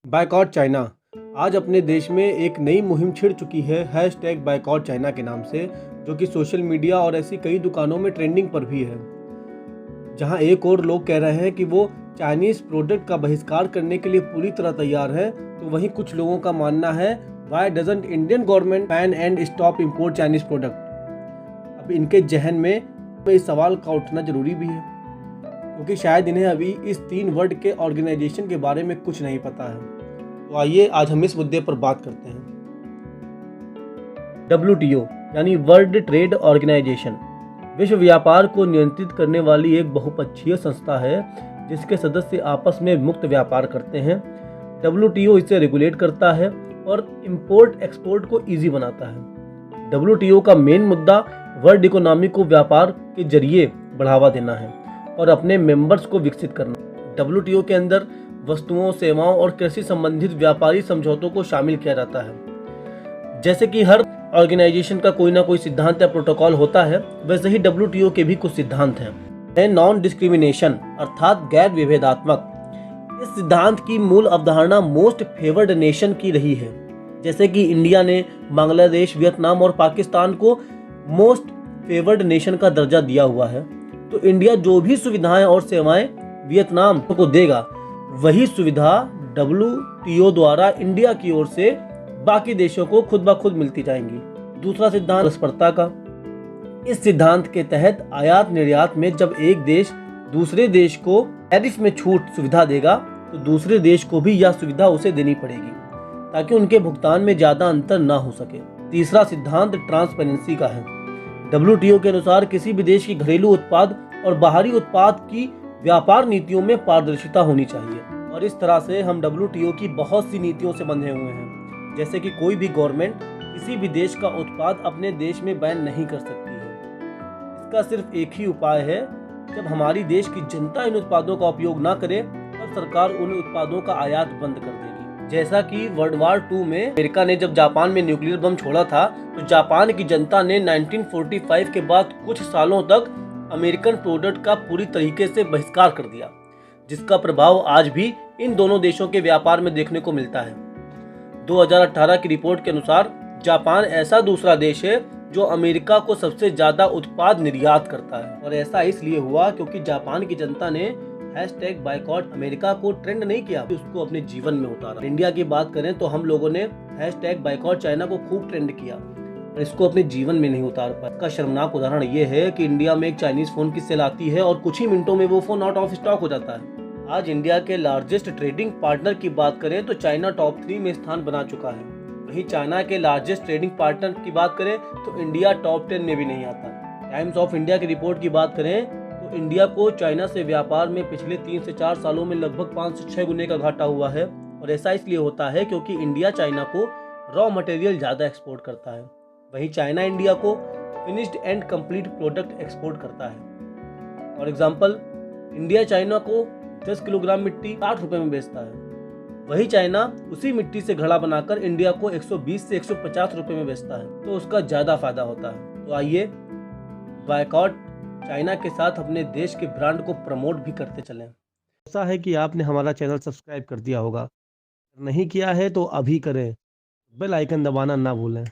Boycott China. आज अपने देश में एक नई मुहिम छिड़ चुकी है हैशटैग बायकॉट चाइना के नाम से, जो कि सोशल मीडिया और ऐसी कई दुकानों में ट्रेंडिंग पर भी है। जहां एक और लोग कह रहे हैं कि वो चाइनीज़ प्रोडक्ट का बहिष्कार करने के लिए पूरी तरह तैयार है, तो वहीं कुछ लोगों का मानना है why doesn't Indian government ban and stop import Chinese product. अब इनके जहन में इस सवाल का उठना जरूरी भी है, क्योंकि शायद इन्हें अभी इस 3 वर्ड के ऑर्गेनाइजेशन के बारे में कुछ नहीं पता है। तो आइए आज हम इस मुद्दे पर बात करते हैं। WTO यानी वर्ल्ड ट्रेड ऑर्गेनाइजेशन विश्व व्यापार को नियंत्रित करने वाली एक बहुपक्षीय संस्था है, जिसके सदस्य आपस में मुक्त व्यापार करते हैं। WTO इसे रेगुलेट करता है और इंपोर्ट एक्सपोर्ट को ईजी बनाता है। WTO का मेन मुद्दा वर्ल्ड इकोनॉमी को व्यापार के जरिए बढ़ावा देना है और अपने मेंबर्स को विकसित करना। WTO के अंदर वस्तुओं, सेवाओं और कृषि संबंधित व्यापारी समझौतों को शामिल किया जाता है। जैसे कि हर ऑर्गेनाइजेशन का कोई ना कोई सिद्धांत या प्रोटोकॉल होता है, वैसे ही WTO के भी कुछ सिद्धांत हैं। नॉन डिस्क्रिमिनेशन अर्थात गैर विभेदात्मक। इस सिद्धांत की मूल अवधारणा मोस्ट फेवर्ड नेशन की रही है। जैसे कि इंडिया ने बांग्लादेश, वियतनाम और पाकिस्तान को मोस्ट फेवर्ड नेशन का दर्जा दिया हुआ है, तो इंडिया जो भी सुविधाएं और सेवाएं वियतनाम को देगा, वही सुविधा WTO द्वारा इंडिया की ओर से बाकी देशों को खुद ब खुद मिलती जाएंगी। दूसरा सिद्धांत परस्परता का। इस सिद्धांत के तहत आयात निर्यात में जब एक देश दूसरे देश को टैरिफ में छूट सुविधा देगा, तो दूसरे देश को भी यह सुविधा उसे देनी पड़ेगी, ताकि उनके भुगतान में ज्यादा अंतर ना हो सके। तीसरा सिद्धांत ट्रांसपेरेंसी का है। WTO के अनुसार किसी भी देश की घरेलू उत्पाद और बाहरी उत्पाद की व्यापार नीतियों में पारदर्शिता होनी चाहिए, और इस तरह से हम WTO की बहुत सी नीतियों से बंधे हुए हैं। जैसे कि कोई भी गवर्नमेंट किसी भी देश का उत्पाद अपने देश में बैन नहीं कर सकती है। इसका सिर्फ एक ही उपाय है, जब हमारी देश की जनता इन उत्पादों का उपयोग ना करे, तब सरकार उन उत्पादों का आयात बंद कर देगी। जैसा कि वर्ल्ड वार 2 में अमेरिका ने जब जापान में न्यूक्लियर बम छोड़ा था, तो जापान की जनता ने 1945 के बाद कुछ सालों तक अमेरिकन प्रोडक्ट का पूरी तरीके से बहिष्कार कर दिया, जिसका प्रभाव आज भी इन दोनों देशों के व्यापार में देखने को मिलता है। 2018 की रिपोर्ट के अनुसार जापान ऐसा दूसरा देश है जो अमेरिका को सबसे ज्यादा उत्पाद निर्यात करता है, और ऐसा इसलिए हुआ क्योंकि जापान की जनता ने हैशटैग बायकॉट अमेरिका को ट्रेंड नहीं किया, उसको अपने जीवन में उतारा। इंडिया की बात करें तो हम लोगों ने हैशटैग बायकॉट चाइना को खूब ट्रेंड किया, पर इसको अपने जीवन में नहीं उतार पाया। इसका शर्मनाक उदाहरण ये है कि इंडिया में एक चाइनीज फोन की सेल आती है और कुछ ही मिनटों में वो फोन आउट ऑफ स्टॉक हो जाता है। आज इंडिया के लार्जेस्ट ट्रेडिंग पार्टनर की बात करें तो चाइना टॉप 3 में स्थान बना चुका है। वहीं चाइना के लार्जेस्ट ट्रेडिंग पार्टनर की बात करें तो इंडिया टॉप 10 में भी नहीं आता। टाइम्स ऑफ इंडिया की रिपोर्ट की बात करें तो इंडिया को चाइना से व्यापार में पिछले 3 से 4 सालों में लगभग 5 से 6 गुने का घाटा हुआ है, और ऐसा इसलिए होता है क्योंकि इंडिया चाइना को रॉ मटेरियल ज्यादा एक्सपोर्ट करता है, वहीं चाइना इंडिया को finished and complete product export करता है। फॉर एग्जाम्पल, इंडिया चाइना को 10 किलोग्राम मिट्टी 8 रुपए में बेचता है, वही चाइना उसी मिट्टी से घड़ा बनाकर इंडिया को 120 से 150 रुपए में बेचता है, तो उसका ज्यादा फायदा होता है। तो आइए बायकॉट चाइना के साथ अपने देश के ब्रांड को प्रमोट भी करते चलें। ऐसा है कि आपने हमारा चैनल सब्सक्राइब कर दिया होगा, नहीं किया है तो अभी करें, बेल आइकन दबाना ना भूलें।